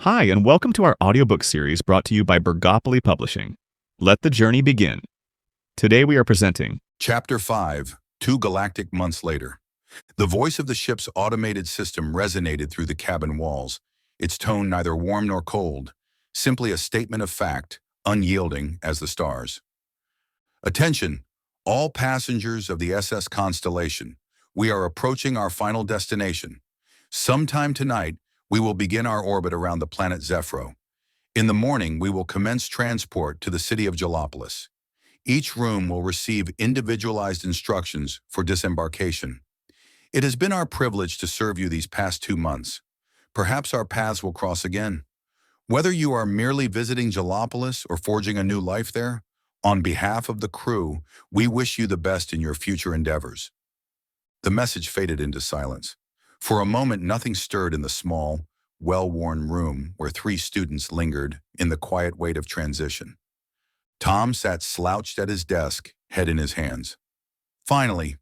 Hi, and welcome to our audiobook series brought to you by Burgapoly Publishing. Let the journey begin. Today we are presenting Chapter 5, 2 Galactic Months Later. The voice of the ship's automated system resonated through the cabin walls, its tone neither warm nor cold, simply a statement of fact, unyielding as the stars. Attention, all passengers of the SS Constellation. We are approaching our final destination. Sometime tonight, we will begin our orbit around the planet Zephro. In the morning, we will commence transport to the city of Jalopolis. Each room will receive individualized instructions for disembarkation. It has been our privilege to serve you these past 2 months. Perhaps our paths will cross again. Whether you are merely visiting Jalopolis or forging a new life there, on behalf of the crew, we wish you the best in your future endeavors. The message faded into silence. For a moment, nothing stirred in the small, well-worn room where 3 students lingered in the quiet weight of transition. Tom sat slouched at his desk, head in his hands. Finally,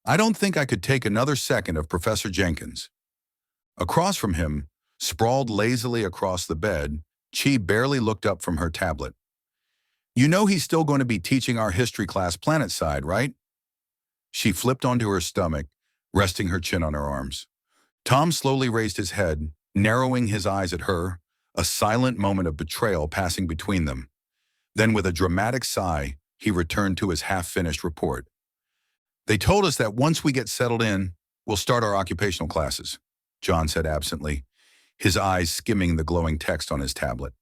I don't think I could take another second of Professor Jenkins. Across from him, sprawled lazily across the bed, Chi barely looked up from her tablet. You know he's still going to be teaching our history class planetside, right? She flipped onto her stomach, resting her chin on her arms. Tom slowly raised his head, narrowing his eyes at her, a silent moment of betrayal passing between them. Then with a dramatic sigh, he returned to his half-finished report. They told us that once we get settled in, we'll start our occupational classes, John said absently, his eyes skimming the glowing text on his tablet.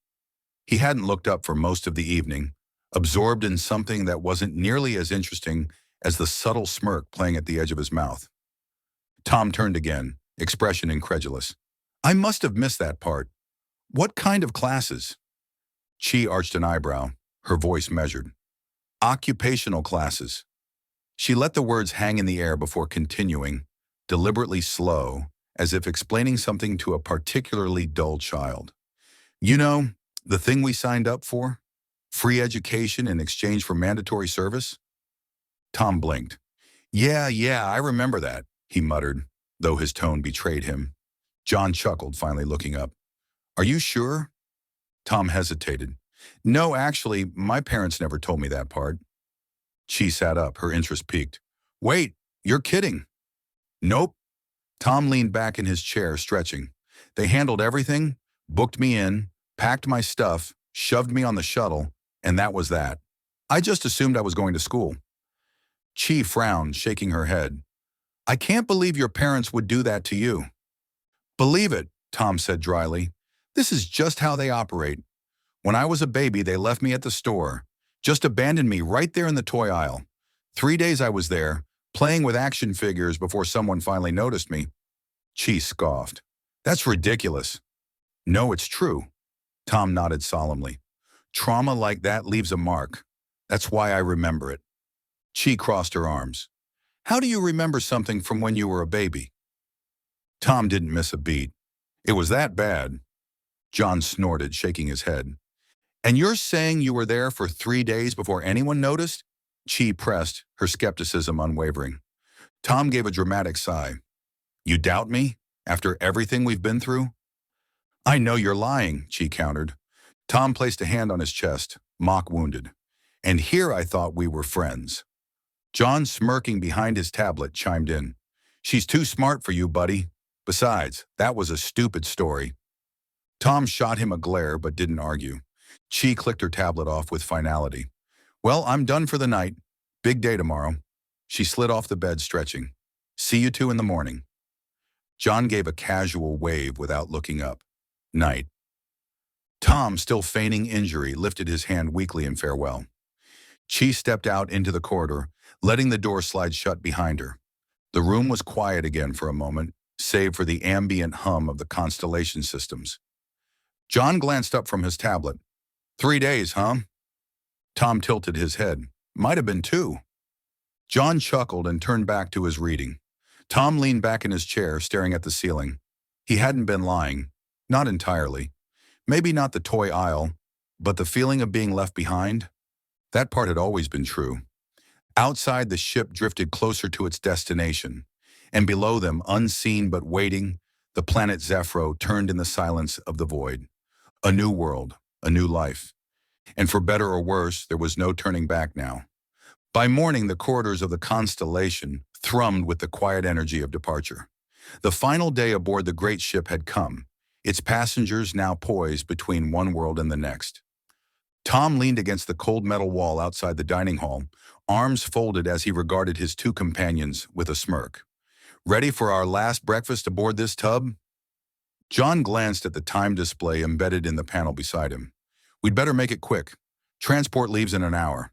He hadn't looked up for most of the evening, absorbed in something that wasn't nearly as interesting as the subtle smirk playing at the edge of his mouth. Tom turned again, expression incredulous. I must have missed that part. What kind of classes? Chi arched an eyebrow, her voice measured. Occupational classes. She let the words hang in the air before continuing, deliberately slow, as if explaining something to a particularly dull child. You know, the thing we signed up for? Free education in exchange for mandatory service? Tom blinked. Yeah, I remember that, he muttered, though his tone betrayed him. John chuckled, finally looking up. Are you sure? Tom hesitated. No, actually, my parents never told me that part. She sat up, her interest piqued. Wait, you're kidding. Nope. Tom leaned back in his chair, stretching. They handled everything, booked me in, packed my stuff, shoved me on the shuttle, and that was that. I just assumed I was going to school. Chi frowned, shaking her head. I can't believe your parents would do that to you. Believe it, Tom said dryly. This is just how they operate. When I was a baby, they left me at the store, just abandoned me right there in the toy aisle. 3 days I was there, playing with action figures before someone finally noticed me. Chi scoffed. That's ridiculous. No, it's true. Tom nodded solemnly. Trauma like that leaves a mark. That's why I remember it. Chi crossed her arms. How do you remember something from when you were a baby? Tom didn't miss a beat. It was that bad. John snorted, shaking his head. And you're saying you were there for 3 days before anyone noticed? Chi pressed, her skepticism unwavering. Tom gave a dramatic sigh. You doubt me? After everything we've been through? I know you're lying, Chi countered. Tom placed a hand on his chest, mock wounded. And here I thought we were friends. John, smirking behind his tablet, chimed in. She's too smart for you, buddy. Besides, that was a stupid story. Tom shot him a glare but didn't argue. Chi clicked her tablet off with finality. Well, I'm done for the night. Big day tomorrow. She slid off the bed, stretching. See you 2 in the morning. John gave a casual wave without looking up. Night. Tom, still feigning injury, lifted his hand weakly in farewell. Chi stepped out into the corridor, letting the door slide shut behind her. The room was quiet again for a moment, save for the ambient hum of the constellation systems. John glanced up from his tablet. 3 days, huh? Tom tilted his head. Might have been 2. John chuckled and turned back to his reading. Tom leaned back in his chair, staring at the ceiling. He hadn't been lying. Not entirely. Maybe not the toy aisle, but the feeling of being left behind? That part had always been true. Outside, the ship drifted closer to its destination, and below them, unseen but waiting, The planet Zephro turned in the silence of the void. A new world, a new life. And for better or worse, there was no turning back now. By morning, the corridors of the constellation thrummed with the quiet energy of departure. The final day aboard the great ship had come, its passengers now poised between one world and the next. Tom leaned against the cold metal wall outside the dining hall, arms folded as he regarded his two companions with a smirk. "Ready for our last breakfast aboard this tub?" John glanced at the time display embedded in the panel beside him. "We'd better make it quick. Transport leaves in an hour."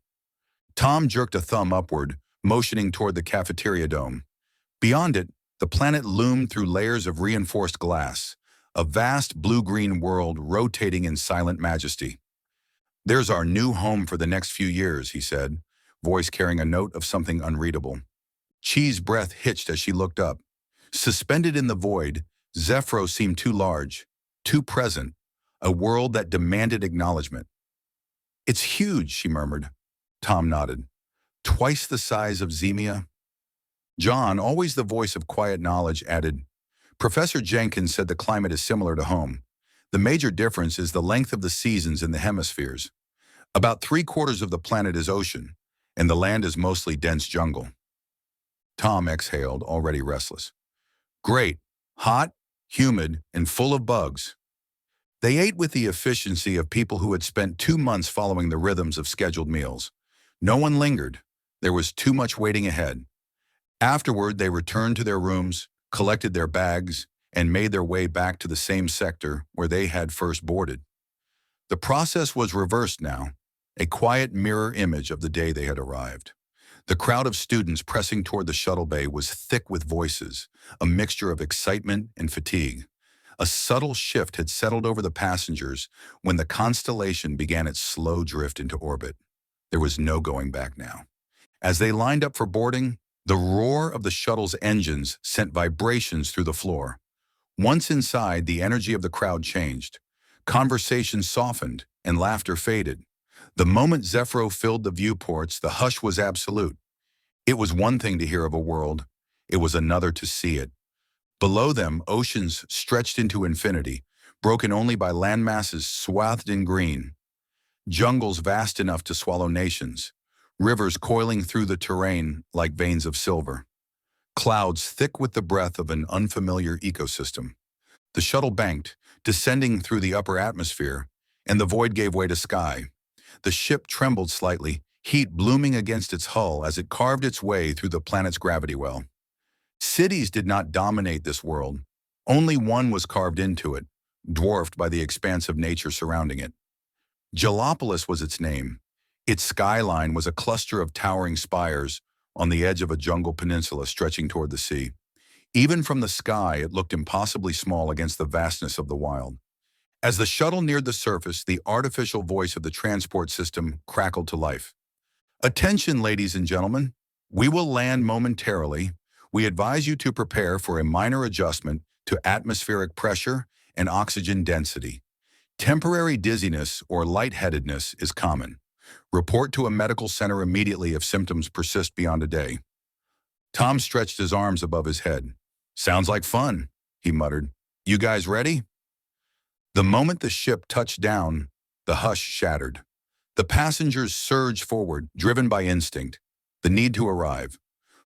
Tom jerked a thumb upward, motioning toward the cafeteria dome. Beyond it, the planet loomed through layers of reinforced glass, a vast blue-green world rotating in silent majesty. "There's our new home for the next few years," he said, voice carrying a note of something unreadable. Chi's breath hitched as she looked up. Suspended in the void, Zephro seemed too large, too present, a world that demanded acknowledgement. "It's huge," she murmured. Tom nodded. "Twice the size of Zemia?" John, always the voice of quiet knowledge, added, "Professor Jenkins said the climate is similar to home. The major difference is the length of the seasons in the hemispheres. About 3/4 of the planet is ocean, and the land is mostly dense jungle." Tom exhaled, already restless. "Great. Hot, humid, and full of bugs." They ate with the efficiency of people who had spent 2 months following the rhythms of scheduled meals. No one lingered. There was too much waiting ahead. Afterward, they returned to their rooms, collected their bags, and made their way back to the same sector where they had first boarded. The process was reversed now, a quiet mirror image of the day they had arrived. The crowd of students pressing toward the shuttle bay was thick with voices, a mixture of excitement and fatigue. A subtle shift had settled over the passengers when the constellation began its slow drift into orbit. There was no going back now. As they lined up for boarding, the roar of the shuttle's engines sent vibrations through the floor. Once inside, the energy of the crowd changed. Conversation softened and laughter faded. The moment Zephro filled the viewports, the hush was absolute. It was one thing to hear of a world. It was another to see it. Below them, oceans stretched into infinity, broken only by landmasses swathed in green. Jungles vast enough to swallow nations. Rivers coiling through the terrain like veins of silver. Clouds thick with the breath of an unfamiliar ecosystem. The shuttle banked, descending through the upper atmosphere, and the void gave way to sky. The ship trembled slightly, heat blooming against its hull as it carved its way through the planet's gravity well. Cities did not dominate this world. Only one was carved into it, dwarfed by the expanse of nature surrounding it. Jalopolis was its name. Its skyline was a cluster of towering spires on the edge of a jungle peninsula stretching toward the sea. Even from the sky, it looked impossibly small against the vastness of the wild. As the shuttle neared the surface, the artificial voice of the transport system crackled to life. "Attention, ladies and gentlemen. We will land momentarily. We advise you to prepare for a minor adjustment to atmospheric pressure and oxygen density. Temporary dizziness or lightheadedness is common. Report to a medical center immediately if symptoms persist beyond a day." Tom stretched his arms above his head. "Sounds like fun," he muttered. "You guys ready?" The moment the ship touched down, the hush shattered. The passengers surged forward, driven by instinct, the need to arrive.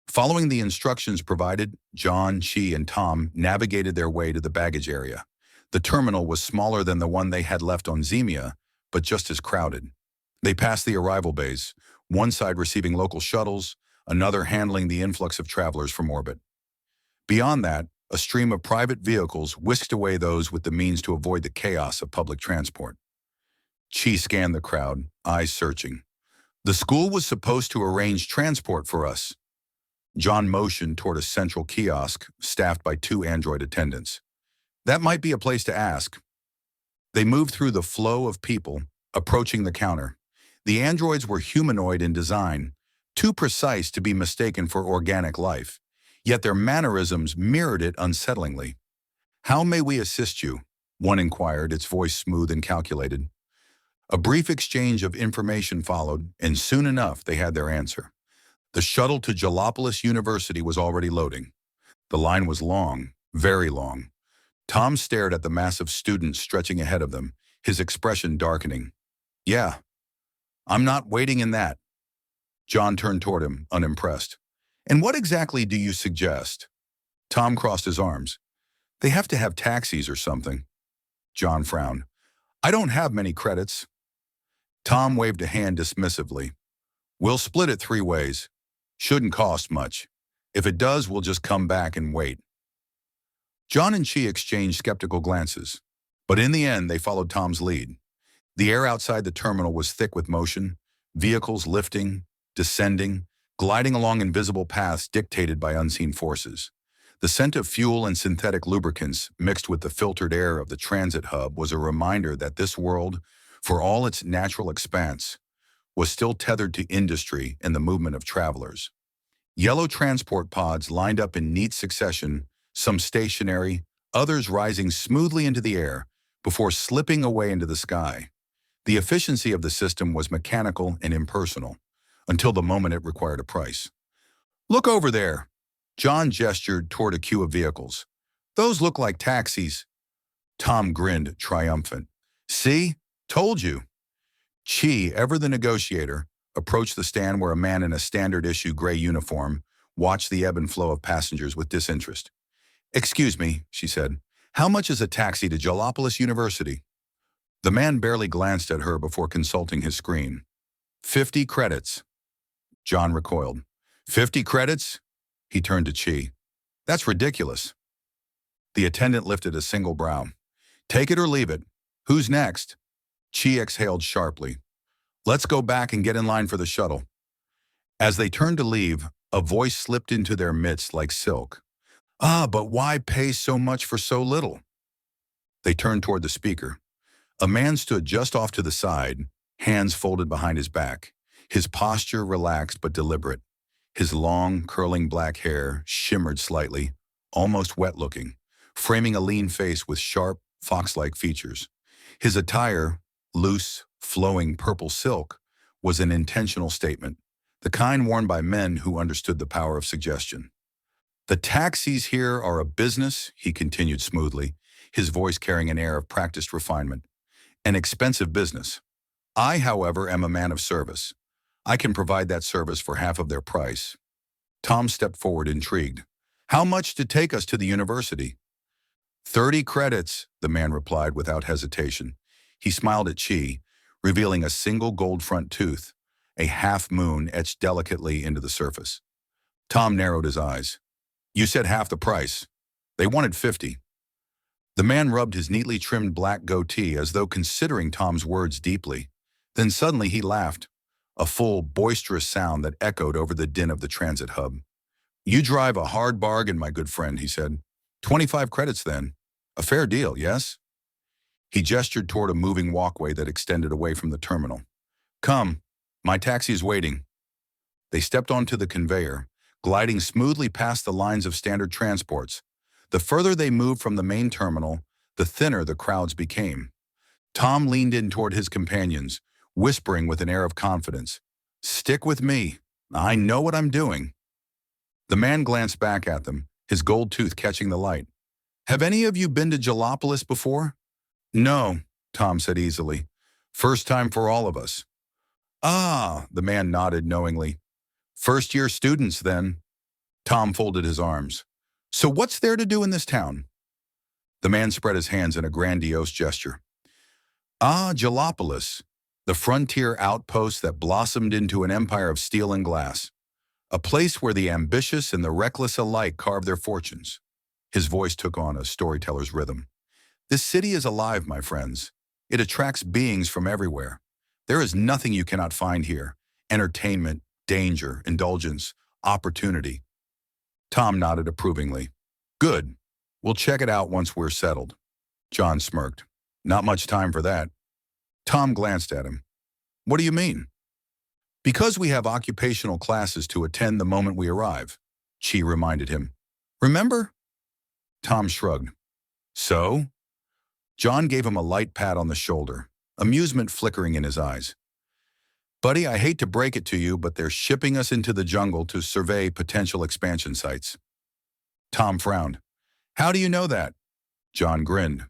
Following the instructions provided, John, Chi, and Tom navigated their way to the baggage area. The terminal was smaller than the one they had left on Zemia, but just as crowded. They passed the arrival bays, one side receiving local shuttles, another handling the influx of travelers from orbit. Beyond that, a stream of private vehicles whisked away those with the means to avoid the chaos of public transport. Chi scanned the crowd, eyes searching. "The school was supposed to arrange transport for us." John motioned toward a central kiosk staffed by 2 android attendants. "That might be a place to ask." They moved through the flow of people, approaching the counter. The androids were humanoid in design, too precise to be mistaken for organic life, yet their mannerisms mirrored it unsettlingly. "How may we assist you?" one inquired, its voice smooth and calculated. A brief exchange of information followed, and soon enough they had their answer. The shuttle to Jalopolis University was already loading. The line was long, very long. Tom stared at the mass of students stretching ahead of them, his expression darkening. Yeah, I'm not waiting in that. John turned toward him, unimpressed. And what exactly do you suggest? Tom crossed his arms. They have to have taxis or something. John frowned. I don't have many credits. Tom waved a hand dismissively. We'll split it 3 ways. Shouldn't cost much. If it does, we'll just come back and wait. John and Chi exchanged skeptical glances, but in the end, they followed Tom's lead. The air outside the terminal was thick with motion, vehicles lifting, descending, gliding along invisible paths dictated by unseen forces. The scent of fuel and synthetic lubricants mixed with the filtered air of the transit hub was a reminder that this world, for all its natural expanse, was still tethered to industry and the movement of travelers. Yellow transport pods lined up in neat succession, some stationary, others rising smoothly into the air before slipping away into the sky. The efficiency of the system was mechanical and impersonal, until the moment it required a price. Look over there. John gestured toward a queue of vehicles. Those look like taxis. Tom grinned, triumphant. See? Told you. Chi, ever the negotiator, approached the stand where a man in a standard-issue gray uniform watched the ebb and flow of passengers with disinterest. Excuse me, she said. How much is a taxi to Jalopolis University? The man barely glanced at her before consulting his screen. 50 credits. John recoiled. 50 credits? He turned to Chi. That's ridiculous. The attendant lifted a single brow. Take it or leave it. Who's next? Chi exhaled sharply. Let's go back and get in line for the shuttle. As they turned to leave, a voice slipped into their midst like silk. But why pay so much for so little? They turned toward the speaker. A man stood just off to the side, hands folded behind his back, his posture relaxed but deliberate. His long, curling black hair shimmered slightly, almost wet-looking, framing a lean face with sharp, fox-like features. His attire, loose, flowing purple silk, was an intentional statement, the kind worn by men who understood the power of suggestion. The taxis here are a business, he continued smoothly, his voice carrying an air of practiced refinement. An expensive business. I, however, am a man of service. I can provide that service for half of their price. Tom stepped forward, intrigued. How much to take us to the university? 30 credits, the man replied without hesitation. He smiled at Chi, revealing a single gold front tooth, a half-moon etched delicately into the surface. Tom narrowed his eyes. You said half the price. They wanted 50. The man rubbed his neatly trimmed black goatee as though considering Tom's words deeply. Then suddenly he laughed, a full, boisterous sound that echoed over the din of the transit hub. You drive a hard bargain, my good friend, he said. 25 credits then. A fair deal, yes? He gestured toward a moving walkway that extended away from the terminal. Come, my taxi is waiting. They stepped onto the conveyor, gliding smoothly past the lines of standard transports. The further they moved from the main terminal, the thinner the crowds became. Tom leaned in toward his companions, whispering with an air of confidence, Stick with me. I know what I'm doing. The man glanced back at them, his gold tooth catching the light. Have any of you been to Jalopolis before? No, Tom said easily. First time for all of us. The man nodded knowingly. First-year students, then. Tom folded his arms. So what's there to do in this town? The man spread his hands in a grandiose gesture. Jalopolis, the frontier outpost that blossomed into an empire of steel and glass. A place where the ambitious and the reckless alike carve their fortunes. His voice took on a storyteller's rhythm. This city is alive, my friends. It attracts beings from everywhere. There is nothing you cannot find here. Entertainment, danger, indulgence, opportunity. Tom nodded approvingly. Good. We'll check it out once we're settled. John smirked. Not much time for that. Tom glanced at him. What do you mean? Because we have occupational classes to attend the moment we arrive, Chi reminded him. Remember? Tom shrugged. So? John gave him a light pat on the shoulder, amusement flickering in his eyes. Buddy, I hate to break it to you, but they're shipping us into the jungle to survey potential expansion sites. Tom frowned. How do you know that? John grinned.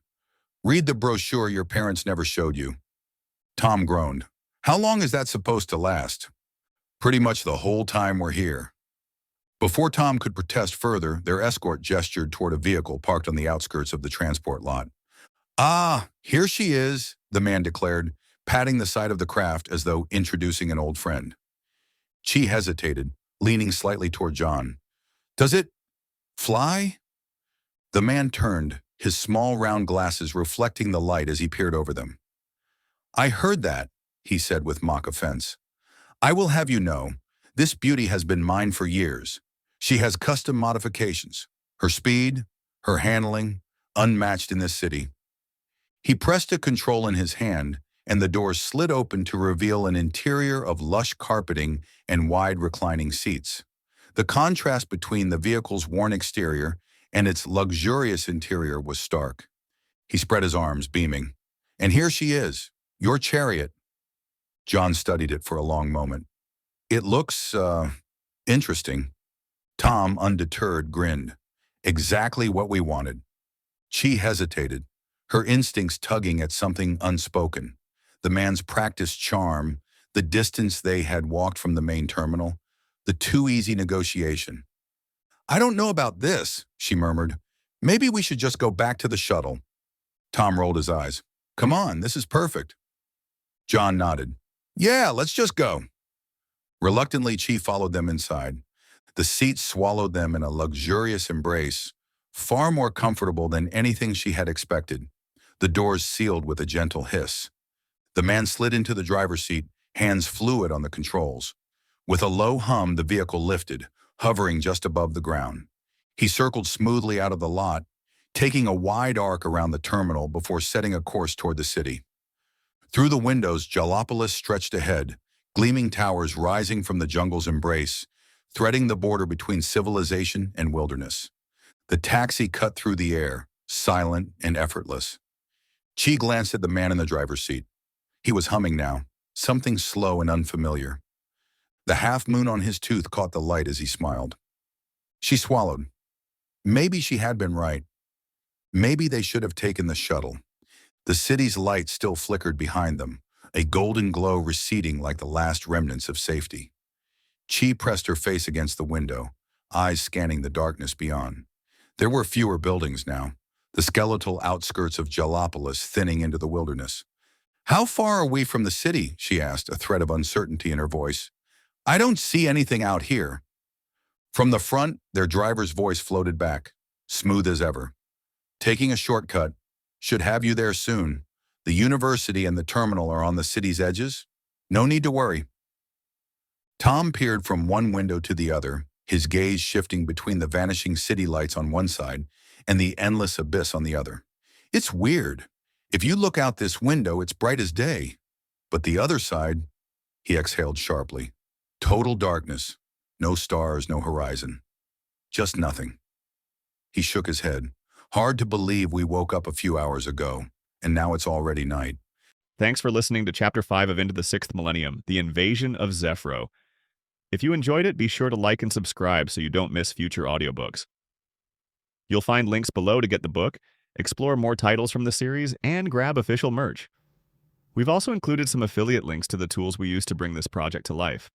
Read the brochure your parents never showed you. Tom groaned. How long is that supposed to last? Pretty much the whole time we're here. Before Tom could protest further, their escort gestured toward a vehicle parked on the outskirts of the transport lot. Ah, here she is, the man declared, patting the side of the craft as though introducing an old friend. Chi hesitated, leaning slightly toward John. Does it fly? The man turned, his small round glasses reflecting the light as he peered over them. I heard that, he said with mock offense. I will have you know, this beauty has been mine for years. She has custom modifications. Her speed, her handling, unmatched in this city. He pressed a control in his hand, and the doors slid open to reveal an interior of lush carpeting and wide reclining seats. The contrast between the vehicle's worn exterior and its luxurious interior was stark. He spread his arms, beaming. And here she is, your chariot. John studied it for a long moment. It looks, interesting. Tom, undeterred, grinned. Exactly what we wanted. Chi hesitated, her instincts tugging at something unspoken. The man's practiced charm, the distance they had walked from the main terminal, the too easy negotiation. I don't know about this, she murmured. Maybe we should just go back to the shuttle. Tom rolled his eyes. Come on, this is perfect. John nodded. Yeah, let's just go. Reluctantly, Chi followed them inside. The seats swallowed them in a luxurious embrace, far more comfortable than anything she had expected. The doors sealed with a gentle hiss. The man slid into the driver's seat, hands fluid on the controls. With a low hum, the vehicle lifted, hovering just above the ground. He circled smoothly out of the lot, taking a wide arc around the terminal before setting a course toward the city. Through the windows, Jalopolis stretched ahead, gleaming towers rising from the jungle's embrace, threading the border between civilization and wilderness. The taxi cut through the air, silent and effortless. Chi glanced at the man in the driver's seat. He was humming now, something slow and unfamiliar. The half-moon on his tooth caught the light as he smiled. She swallowed. Maybe she had been right. Maybe they should have taken the shuttle. The city's light still flickered behind them, a golden glow receding like the last remnants of safety. Chi pressed her face against the window, eyes scanning the darkness beyond. There were fewer buildings now, the skeletal outskirts of Jalopolis thinning into the wilderness. How far are we from the city? She asked, a thread of uncertainty in her voice. I don't see anything out here. From the front, their driver's voice floated back, smooth as ever. Taking a shortcut. Should have you there soon. The university and the terminal are on the city's edges. No need to worry. Tom peered from one window to the other, his gaze shifting between the vanishing city lights on one side and the endless abyss on the other. It's weird. If you look out this window, it's bright as day. But the other side, he exhaled sharply. Total darkness. No stars, no horizon. Just nothing. He shook his head. Hard to believe we woke up a few hours ago, and now it's already night. Thanks for listening to Chapter 5 of Into the 6th Millennium, The Invasion of Zephro. If you enjoyed it, be sure to like and subscribe so you don't miss future audiobooks. You'll find links below to get the book, explore more titles from the series, and grab official merch. We've also included some affiliate links to the tools we use to bring this project to life.